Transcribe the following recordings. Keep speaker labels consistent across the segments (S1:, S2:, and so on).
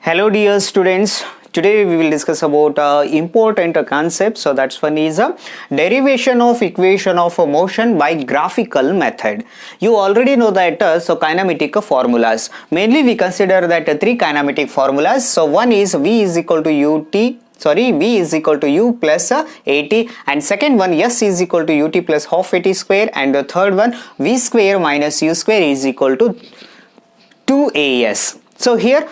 S1: Hello dear students, today we will discuss about important concept. So that's one is a derivation of equation of motion by graphical method. You already know that so kinematic formulas. Mainly we consider that three kinematic formulas. So one is V is equal to V is equal to U plus AT, and second one S is equal to UT plus half AT square, and the third one V square minus U square is equal to 2AS. So here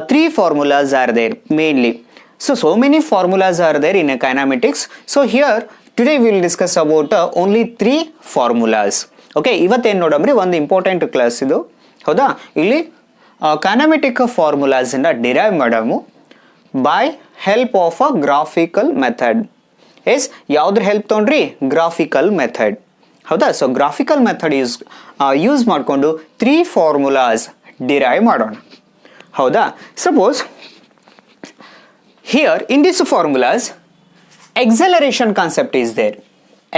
S1: three formulas are there mainly. So many formulas are there in kinematics. So here today we will discuss about only three formulas. Okay, ಇವತ್ತೇನು ನೋಡಮ್ರಿ ಒಂದು important class ಇದು ಹೌದಾ. ಇಲ್ಲಿ kinematic formulas ಇಂದ derive ಮಾಡಮು by help of a graphical method. Yes ಯಾವ್ದ್ರ help ತೊಗೊಂಡ್ರಿ? Graphical method ಹೌದಾ. ಸೊ ಗ್ರಾಫಿಕಲ್ ಮೆಥಡ್ ಯೂಸ್ ಮಾಡಿಕೊಂಡು ತ್ರೀ ಫಾರ್ಮುಲಾಸ್ ಡಿರೈವ್ ಮಾಡೋಣ ಹೌದಾ. Suppose here in these formulas acceleration concept is there.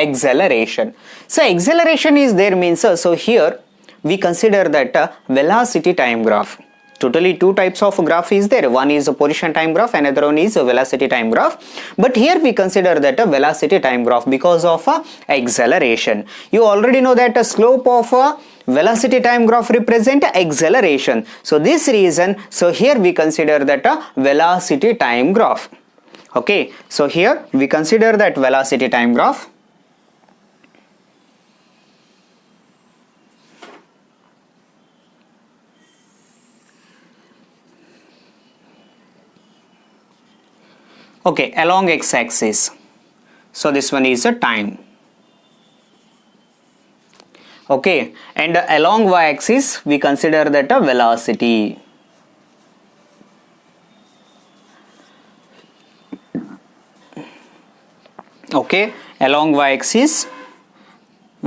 S1: Acceleration, so acceleration is there means so here we consider that velocity time graph. Totally two types of graph is there. One is a position time graph, another one is a velocity time graph, but here we consider that a velocity time graph because of acceleration. You already know that a slope of velocity time graph represent acceleration, so this reason so here we consider that a velocity time graph. Okay, so here we consider that velocity time graph. Okay, along x-axis, so this one is a time. Okay, and along y-axis we consider that a velocity. Okay, along y-axis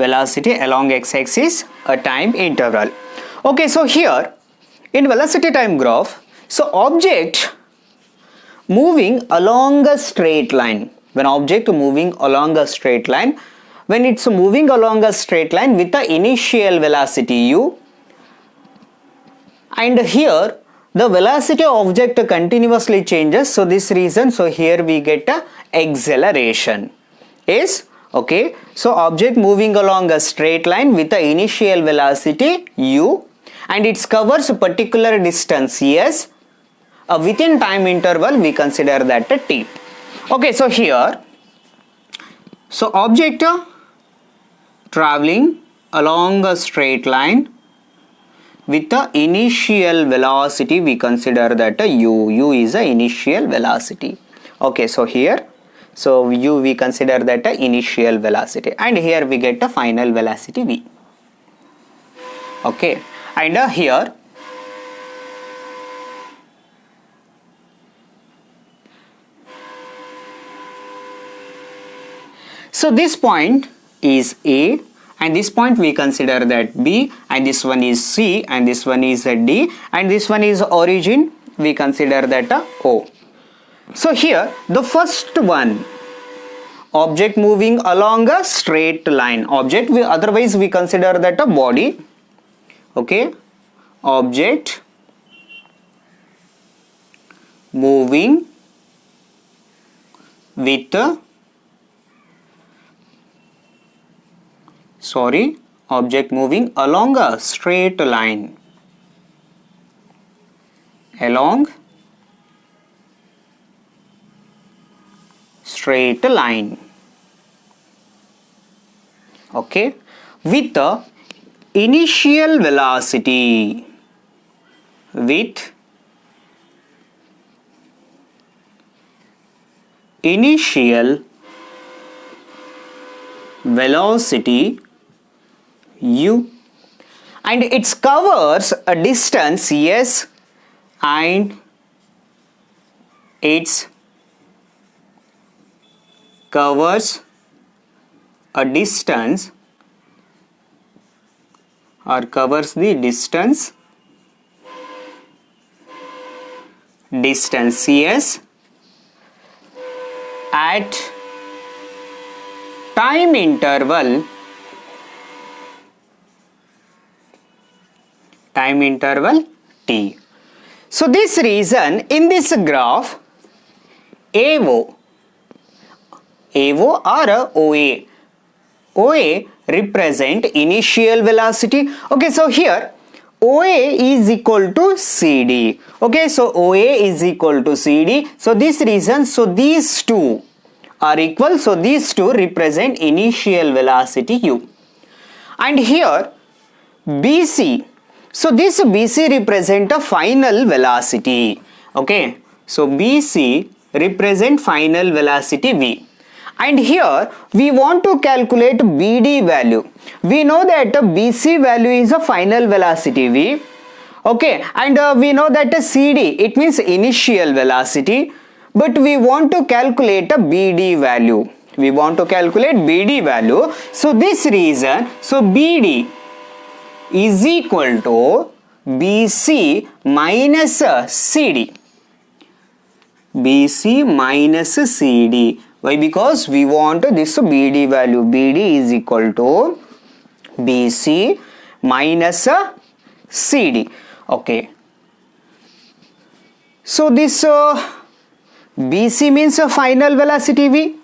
S1: velocity, along x-axis a time interval. Okay, so here in velocity time graph, so object moving along a straight line, when object moving along a straight line, when it's moving along a straight line with the initial velocity u, and here the velocity of object continuously changes, so this reason so here we get a acceleration is okay. So object moving along a straight line with the initial velocity u and it covers a particular distance s, within time interval we consider that a t. Okay, so here so object traveling along a straight line with the initial velocity we consider that a u is a initial velocity. Okay, so here so u we consider that a initial velocity, and here we get a final velocity v. Okay, and here so this point is A, and this point we consider that B, and this one is C, and this one is D, and this one is origin we consider that O. So here the first one, object moving along a straight line, object we otherwise we consider that a body. Okay, object moving with object moving along a straight line, along straight line. Okay, with the initial velocity, with initial velocity u, and it covers a distance s, and it covers a distance or covers the distance s at time interval t. So this reason in this graph AO or OA represent initial velocity. Okay, so here OA is equal to CD. Okay, so OA is equal to CD. So this reason, so these two are equal. So these two represent initial velocity U. And here BC. So this BC represent a final velocity. Okay, so BC represent final velocity V. And here we want to calculate BD value. We know that BC value is a final velocity V. Okay, and we know that CD, it means initial velocity. But we want to calculate a BD value. We want to calculate BD value. So this reason, so BD is equal to BC minus CD. BC minus CD. Why? Because we want this BD value. BD is equal to BC minus CD. Okay. So this BC means a final velocity V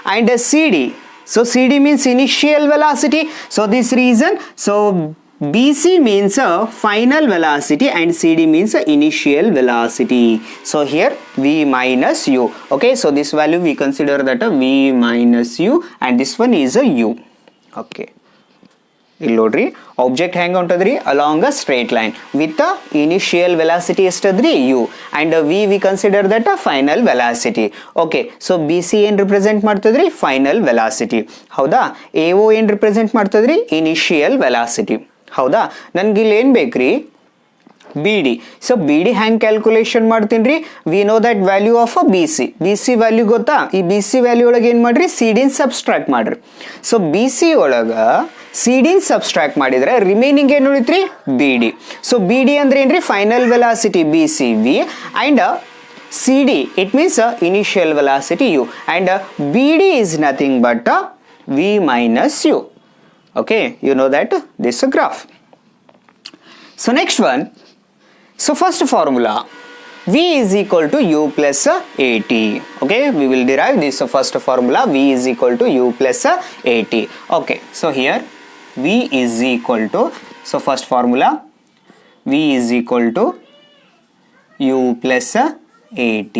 S1: and CD. So CD means initial velocity. So this reason, so BC means a final velocity and CD means a initial velocity. So here V minus U. Okay, so this value we consider that a V minus U and this one is a U. Okay. Illodri object hang untadri along a straight line with the initial velocity estadri U and V consider that a final velocity. Okay, so BC en represent ಮಾಡ್ತದ್ರಿ final velocity. ಹೌದಾ? AO en represent ಮಾಡ್ತದ್ರಿ initial velocity. ಹೌದಾ? ನನಗೆ ಇಲ್ಲಿ ಏನು ಬೇಕ್ರಿ BD. So BD hang calculation ಮಾಡ್ತೀನಿ. We know that value of a BC. BC value ಗೊತ್ತಾ? ಈ BC value ಒಳಗೆ ಏನು ಮಾಡ್ರಿ? CD subtract ಮಾಡ್ರಿ. So BC ಒಳಗ CD subtract ಮಾಡಿದ್ರೆ ರಿಮೈನಿಂಗ್ ಏನು ಉಳಿತ್ರಿ? BD. So BD ಅಂದ್ರೆ ಏನ್ರಿ? Final velocity BCV and CD it means initial velocity U and BD is nothing but V minus U. Okay, you know that this graph. So next one. So first formula V is equal to U plus AT. Okay, we will derive this first formula V is equal to U plus AT. Okay, so here V is equal to, so first formula V is equal to U plus AT.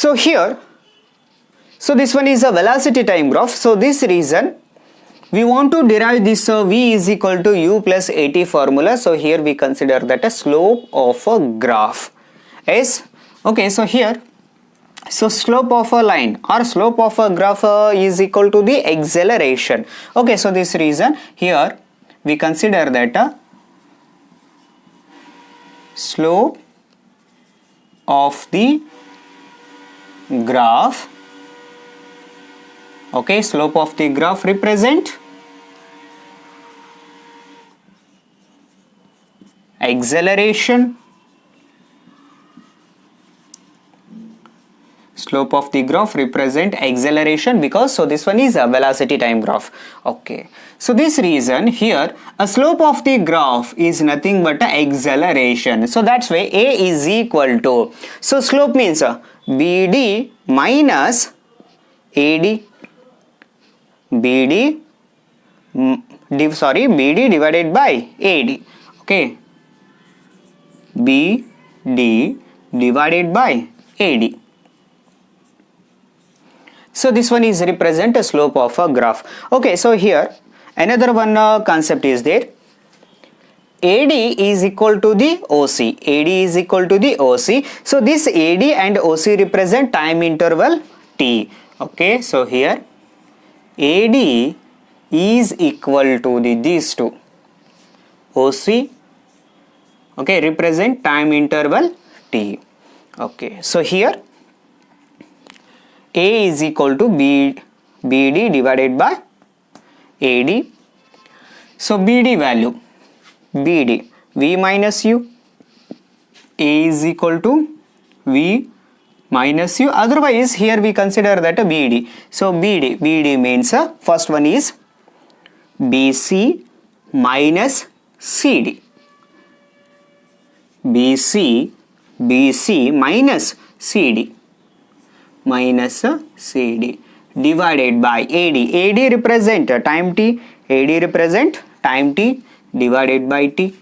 S1: So here, so this one is a velocity time graph. So this reason we want to derive this V is equal to U plus AT formula. So here we consider that a slope of a graph is, okay, so here, so slope of a line or slope of a graph is equal to the acceleration. Okay, so this reason here we consider that slope of the graph, okay, slope of the graph represent acceleration. Slope of the graph represent acceleration because so this one is a velocity time graph. Okay, so this reason here a slope of the graph is nothing but acceleration. So that's why A is equal to, so slope means BD minus AD. BD divided by AD. Okay, BD divided by AD. So this one is represent a slope of a graph. Okay, so here another one concept is there. AD is equal to the OC. AD is equal to the OC. So this AD and OC represent time interval T. Okay, so here AD is equal to these two. OC, okay, represent time interval T. Okay, so here A is equal to BD divided by AD. So BD value, BD, V minus U. A is equal to V minus U. Otherwise here we consider that a BD. So BD means first one is BC minus CD. BC minus CD divided by AD represent time T, divided by T.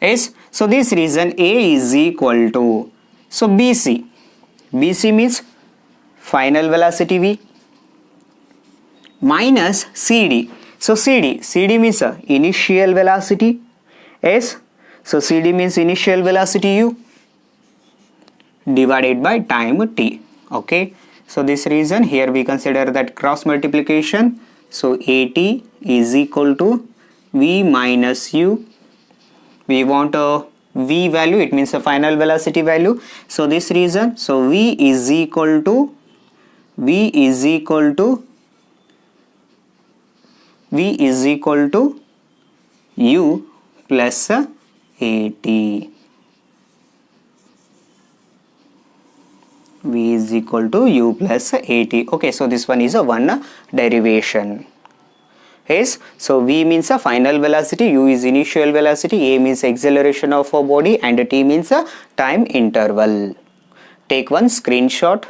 S1: Yes, so this reason A is equal to, so BC means final velocity V minus CD. So CD means initial velocity. Yes, so CD means initial velocity U divided by time T. Okay, so this reason here we consider that cross multiplication. So AT is equal to V minus U. We want a V value, it means a final velocity value. So this reason, so V is equal to U plus AT. V is equal to U plus AT. Okay, so this one is a one derivation. Yes, so V means a final velocity, U is initial velocity, A means acceleration of a body, and T means a time interval. Take one screenshot.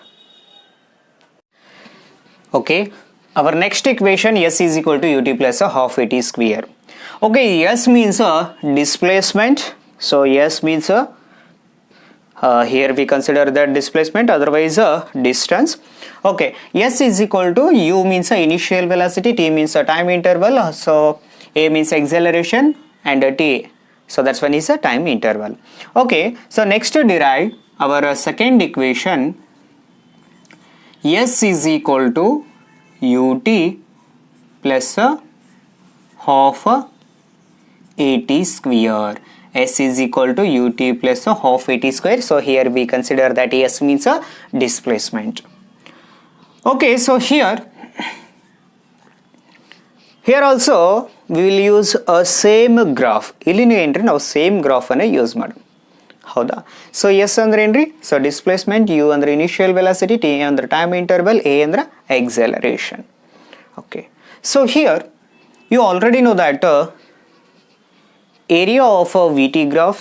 S1: Okay, our next equation, S is equal to ut plus a half AT square. Okay, S means a displacement. So S means a here we consider that displacement, otherwise a distance. Okay, S is equal to U means a initial velocity, T means a time interval, so A means acceleration, and T, so that's one is a time interval. Okay, so next to derive our second equation, S is equal to ut plus a half AT square. S is equal to ut plus a half AT square. So here we consider that S means a displacement. Okay, so here also we will use a same graph. ಇಲ್ಲಿ ನೀವು ಏನ್ರಿ ನಾವು same graph ಅನ್ನು use ಮಾಡಿ ಹೌದಾ. So s ಅಂದ್ರೆ ಏನ್ರಿ, so displacement, u ಅಂದ್ರೆ ಇನಿಷಿಯಲ್ ವೆಲಾಸಿಟಿ, ಟಿ ಅಂದ್ರೆ ಟೈಮ್ ಇಂಟರ್ವಲ್, ಎ ಅಂದ್ರೆ acceleration. Okay, so here you already know that area of a VT graph,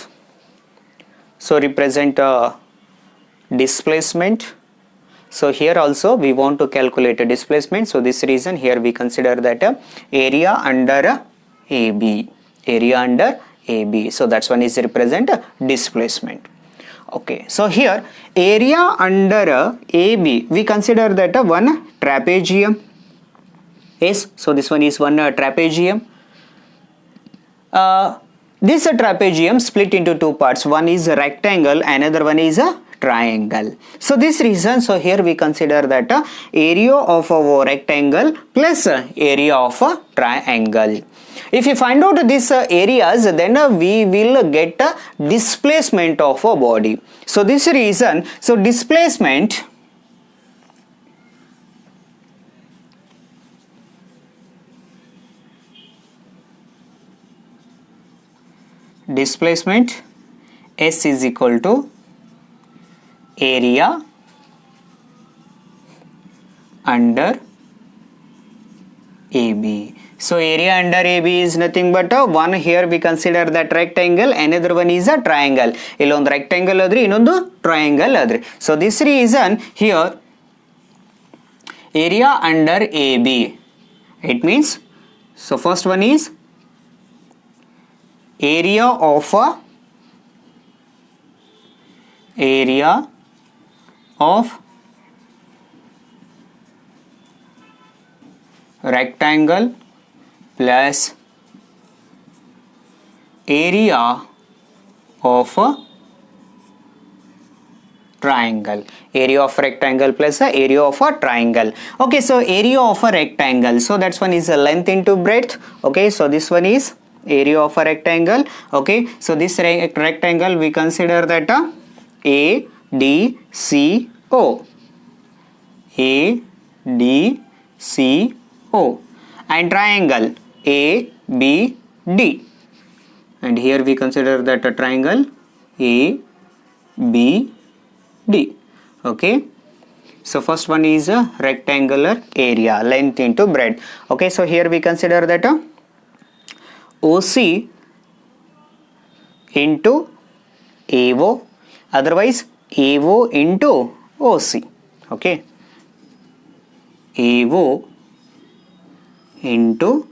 S1: so represent displacement. So here also we want to calculate a displacement, so this reason here we consider that area under AB, so that's one is represent displacement. Okay, so here area under AB we consider that one trapezium. Yes, so this one is one trapezium. This trapezium split into two parts, one is a rectangle, another one is a triangle. So this reason, so here we consider that area of a rectangle plus area of a triangle. If you find out these areas, then we will get a displacement of a body. So this reason, so displacement S is equal to area under AB. So area under AB is nothing but one, here we consider that rectangle, another one is a triangle. Illond rectangle adri inondu triangle adri. So this reason here area under AB, it means, so first one is area of rectangle plus area of triangle. Area of rectangle plus area of a triangle. Okay, so area of a rectangle, so that's one is a length into breadth. Okay, so this one is area of a rectangle. Okay, so this rectangle we consider that ADCO, and triangle ABD, and here we consider that a triangle ABD. Okay, so first one is a rectangular area, length into breadth. Okay, so here we consider that OC into AO, otherwise AO into OC. Okay, AO into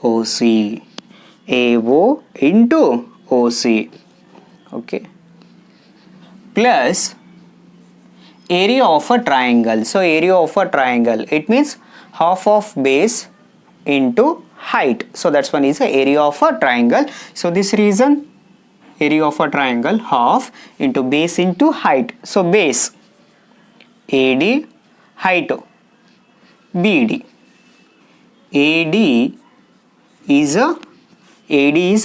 S1: OC, AO into OC. Okay, plus area of a triangle. So area of a triangle, it means half of base into height. So that's one is the area of a triangle. So this reason area of a triangle half into base into height. So base AD, height BD. AD is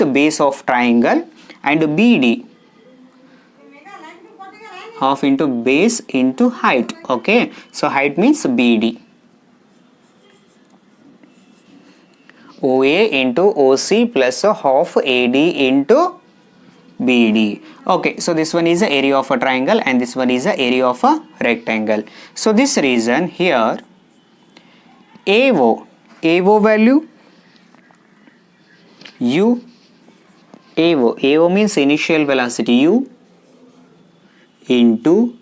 S1: a base of triangle and BD half into base into height. Okay, so height means BD. OA into OC plus a half AD into BD. Okay, so this one is the area of a triangle and this one is the area of a rectangle. So this reason here AO value U, AO means initial velocity U into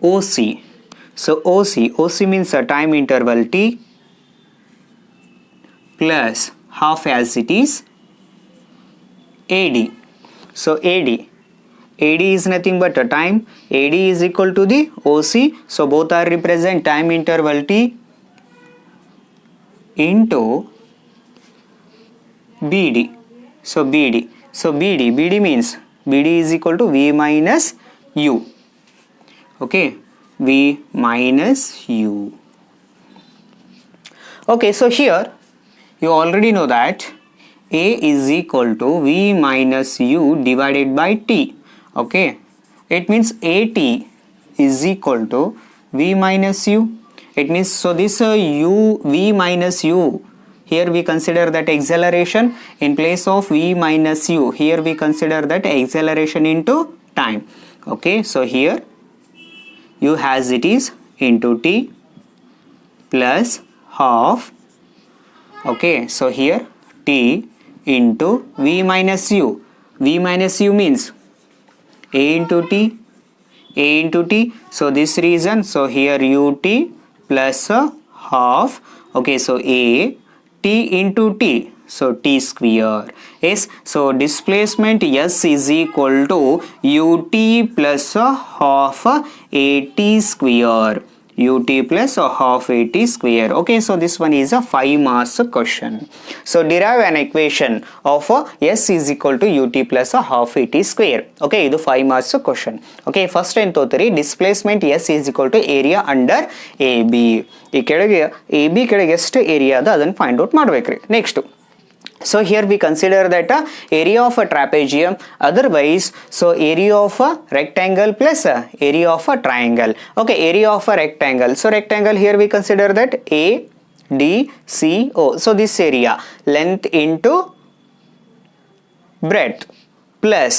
S1: OC. So OC means a time interval T plus half as it is AD. So AD is nothing but a time. AD is equal to the OC. So both are represent time interval T into BD. So BD means BD is equal to V minus U. Okay, V minus U. Okay, so here you already know that A is equal to V minus U divided by T. Okay, it means AT is equal to V minus U. It means, so this U, V minus U, here we consider that acceleration. In place of V minus U, here we consider that acceleration into time. Okay, so here U as it is into T plus half. Okay, so here T into V minus U. V minus U means A into T. So this reason, so here UT plus half. Okay, so A T into T. So T square. Yes, so displacement S is equal to UT plus half AT square. UT plus half AT square. Okay, so this one is a 5 marks question. So derive an equation of S is equal to UT plus half AT square. Okay, ಇದು 5 marks question. Okay, first ಏನು ತೋತೀರಿ, displacement S is equal to area under AB. ಈ ಕೆಳಗೆ AB ಕೆಳಗೆ ಎಷ್ಟು area ಅದ ಅದನ್ನು find out ಮಾಡಬೇಕ್ರಿ. Next, so here we consider that area of a trapezium, otherwise so area of a rectangle plus area of a triangle. Okay, area of a rectangle, so rectangle here we consider that ADCO. So this area length into breadth plus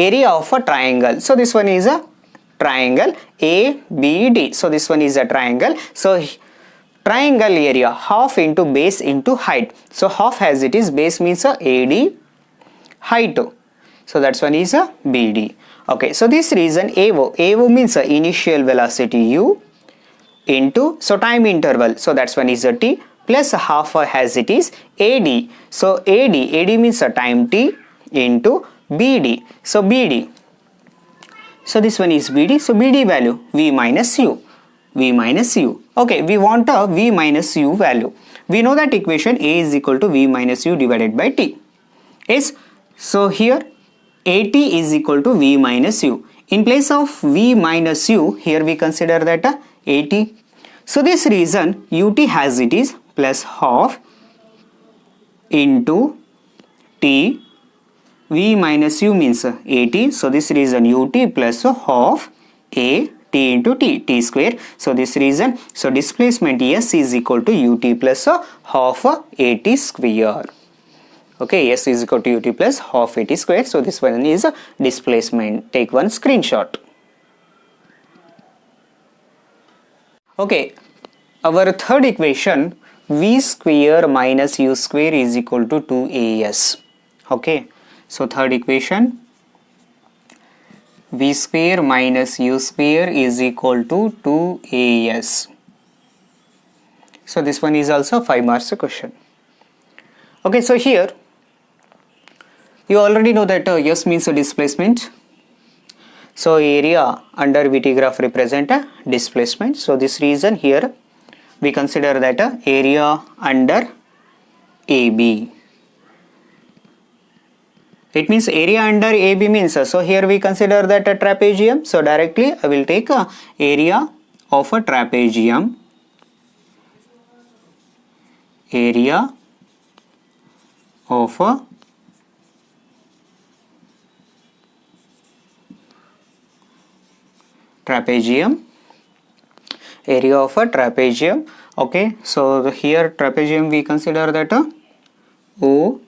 S1: area of a triangle. So this one is a triangle ABD. So this one is a triangle. So triangle area half into base into height. So half as it is, base means AD, height. So that's one is a BD. Okay, so this reason AO means initial velocity U into, so time interval, so that's one is a T plus half as it is AD. So AD means a time T into BD. So BD, so this one is BD. So BD value V minus U. Okay, we want a V minus U value. We know that equation A is equal to V minus U divided by T. Yes, so here AT is equal to V minus U. In place of V minus U, here we consider that AT. So this reason UT as it is plus half into T. V minus U means AT. So this reason UT plus half A T into T square. So this reason, so displacement S is equal to UT plus half AT square. Okay, S is equal to UT plus half AT square. So this one is displacement. Take one screenshot. Okay, our third equation V square minus U square is equal to 2AS. Okay, so third equation, V square minus U square is equal to 2AS. So this one is also 5 marks question. Okay, so here you already know that S means a displacement. So area under VT graph represent a displacement. So this reason here we consider that area under AB. It means area under AB means, so here we consider that a trapezium. So directly I will take area of a trapezium. Area of a trapezium. Area of a trapezium. Okay, so here trapezium we consider that O,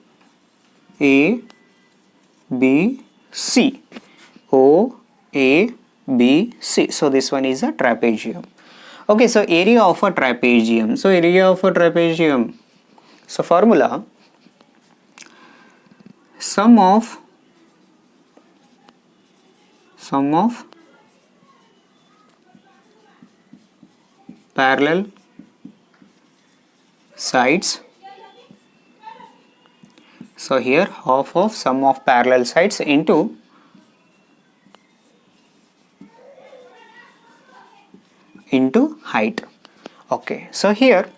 S1: A, B, C. O, A, B, C. So this one is a trapezium. Okay, so area of a trapezium. So area of a trapezium. So formula, sum of parallel sides. So here half of sum of parallel sides into height. Okay, so here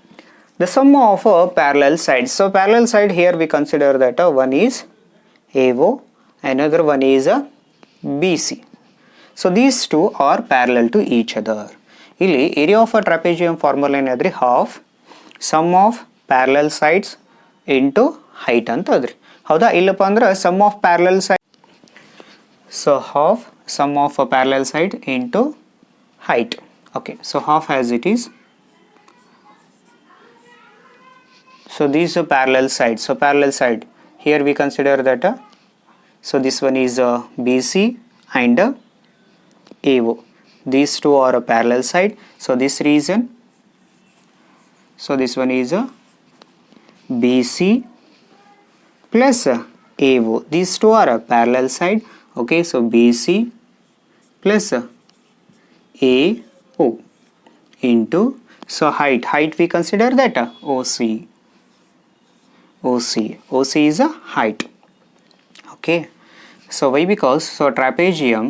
S1: the sum of parallel sides. So parallel side here we consider that one is AO, another one is BC. So these two are parallel to each other. ಇಲ್ಲಿ area of a trapezium formula ಏನಾದ್ರಿ half sum of parallel sides into height ಅಂತ ಅದ್ರಿ. ಹೌದಾ? ಇಲ್ಲಪ್ಪ ಅಂದ್ರೆ sum of parallel side, so half sum of a parallel side into height. Okay, so half as it is. So these are parallel sides. So parallel side here we consider that so this one is BC and AO. These two are a parallel side. So this reason, so this one is BC plus AO. These two are a parallel side. Okay, so BC plus AO into, so height we consider that OC is a height. Okay, so why? Because so trapezium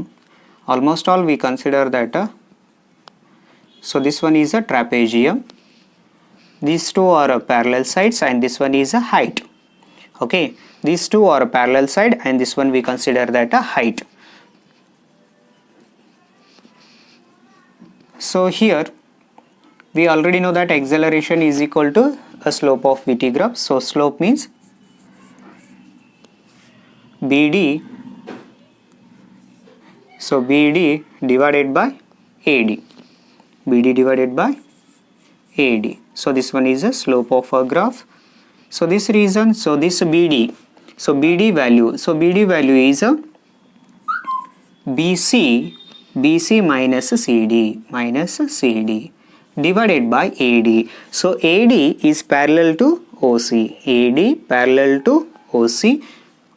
S1: almost all we consider that so this one is a trapezium, these two are a parallel sides and this one is a height. Okay, these two are a parallel side and this one we consider that a height. So here we already know that acceleration is equal to a slope of VT graph. So slope means BD, so BD divided by AD, BD divided by AD. So this one is a slope of a graph. So this reason, so this BD, so BD value is a BC minus CD divided by AD. So AD is parallel to OC, AD parallel to OC.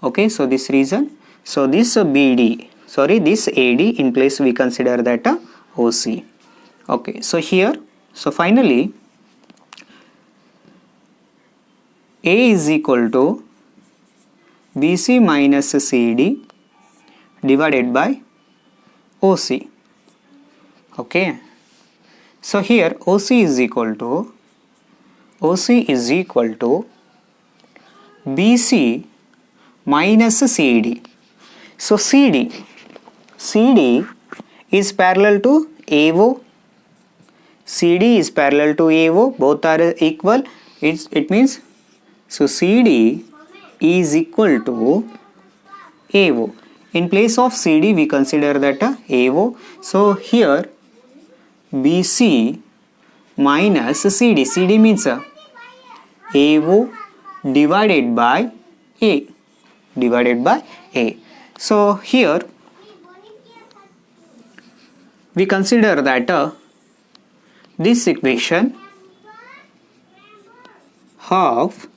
S1: Okay, so this reason, so this BD, sorry, this AD in place we consider that OC. Okay, so here, so finally A is equal to BC minus CD divided by OC. Okay, so here OC is equal to BC minus CD. So CD is parallel to AO, CD is parallel to AO, both are equal. It means, so CD is equal to AO. In place of CD we consider that AO. So here BC minus CD means AO divided by A. So here we consider that this equation half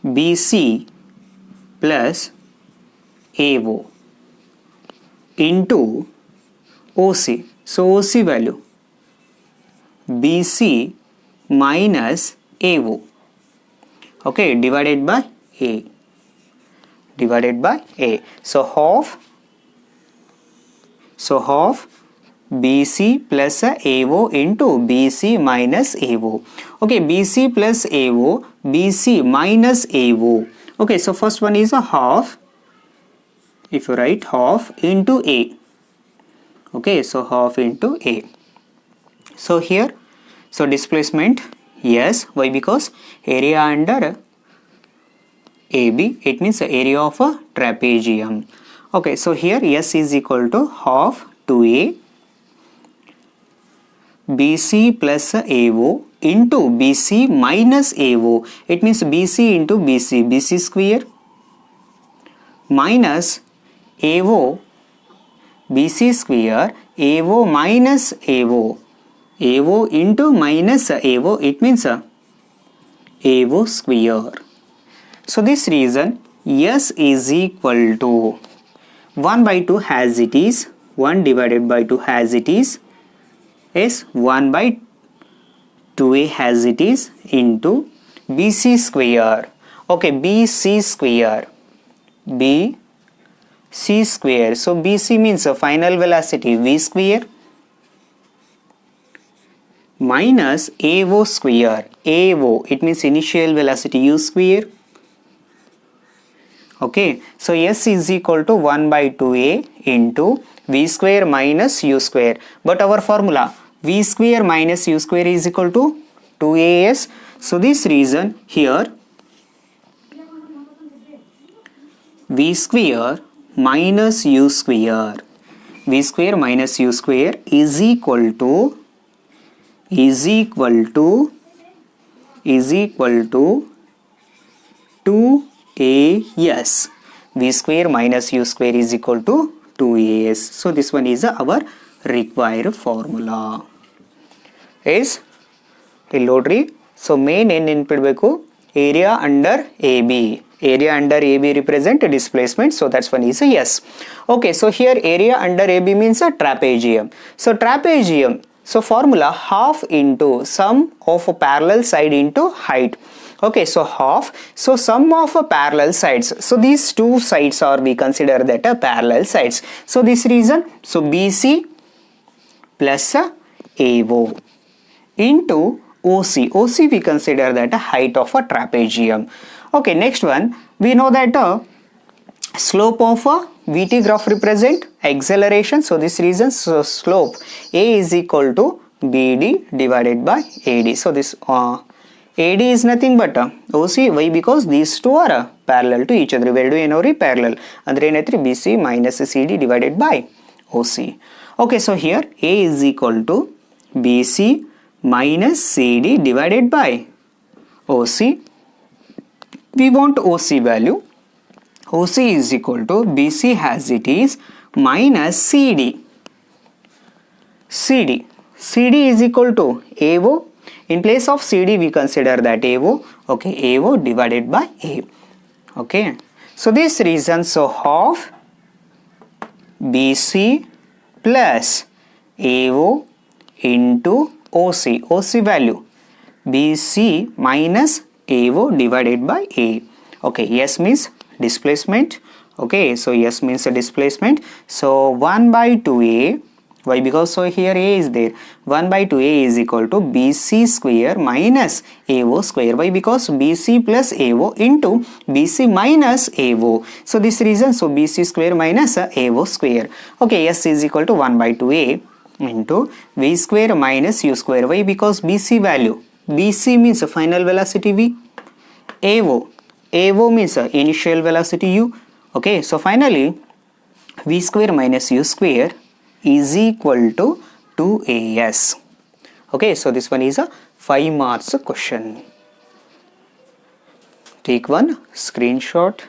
S1: BC plus AO into OC. So OC value BC minus AO, okay, divided by A. So half BC plus AO into BC minus AO. Okay, BC plus AO, BC minus AO. Okay, so first one is a half. If you write half into A. Okay, so half into A. So here, so displacement, yes. Why? Because area under AB, it means the area of a trapezium. Okay, so here S is equal to half 2A BC plus AO into BC minus AO. It means BC into BC square minus AO BC square, AO minus AO into minus AO, it means AO square. So this reason S is equal to 1 by 2 as it is, 1 divided by 2 as it is 1 by 2A as it is into BC square. Okay, BC square. So BC means a final velocity V square minus AO square. AO, it means initial velocity U square. Okay, so S is equal to 1 by 2A into V square minus U square. But our formula V square minus U square is equal to 2AS. So this reason here V square minus U square is equal to 2AS. V square minus U square is equal to 2AS. So this one is our required formula. Is illodri. So main n inpidbeku area under AB. Area under AB represent a displacement, so that's one is a yes. Okay, so here area under AB means a trapezium. So trapezium, so formula half into sum of a parallel side into height. Okay, so half, so sum of a parallel sides. So these two sides are, we consider that a parallel sides. So this reason, so BC plus AO into OC. OC we consider that a height of a trapezium. Okay, next one, we know that slope of a VT graph represent acceleration. So this reason, so slope A is equal to BD divided by AD. So this AD is nothing but OC. Why? Because these two are parallel to each other. Very do parallel. Andre ಏನೈತ್ರಿ BC minus CD divided by OC. Okay, so here A is equal to BC minus CD divided by OC. We want OC value. OC is equal to BC as it is minus CD. CD is equal to AO. In place of CD we consider that AO. Okay, AO divided by A. Okay, so this reason, so half BC plus AO into OC. OC value BC minus AO divided by A. Okay, S means displacement. Okay, so S means a displacement. So 1 by 2A. Why? Because so here A is there. 1 by 2A is equal to BC square minus AO square. Why? Because BC plus AO into BC minus AO. So this reason, so BC square minus AO square. Okay, S is equal to 1 by 2A into V square minus U square. Why? Because BC value. BC means a final velocity V. AO means initial velocity U. Okay, so finally V square minus U square is equal to 2AS. Okay, so this one is a 5 marks question. Take one screenshot.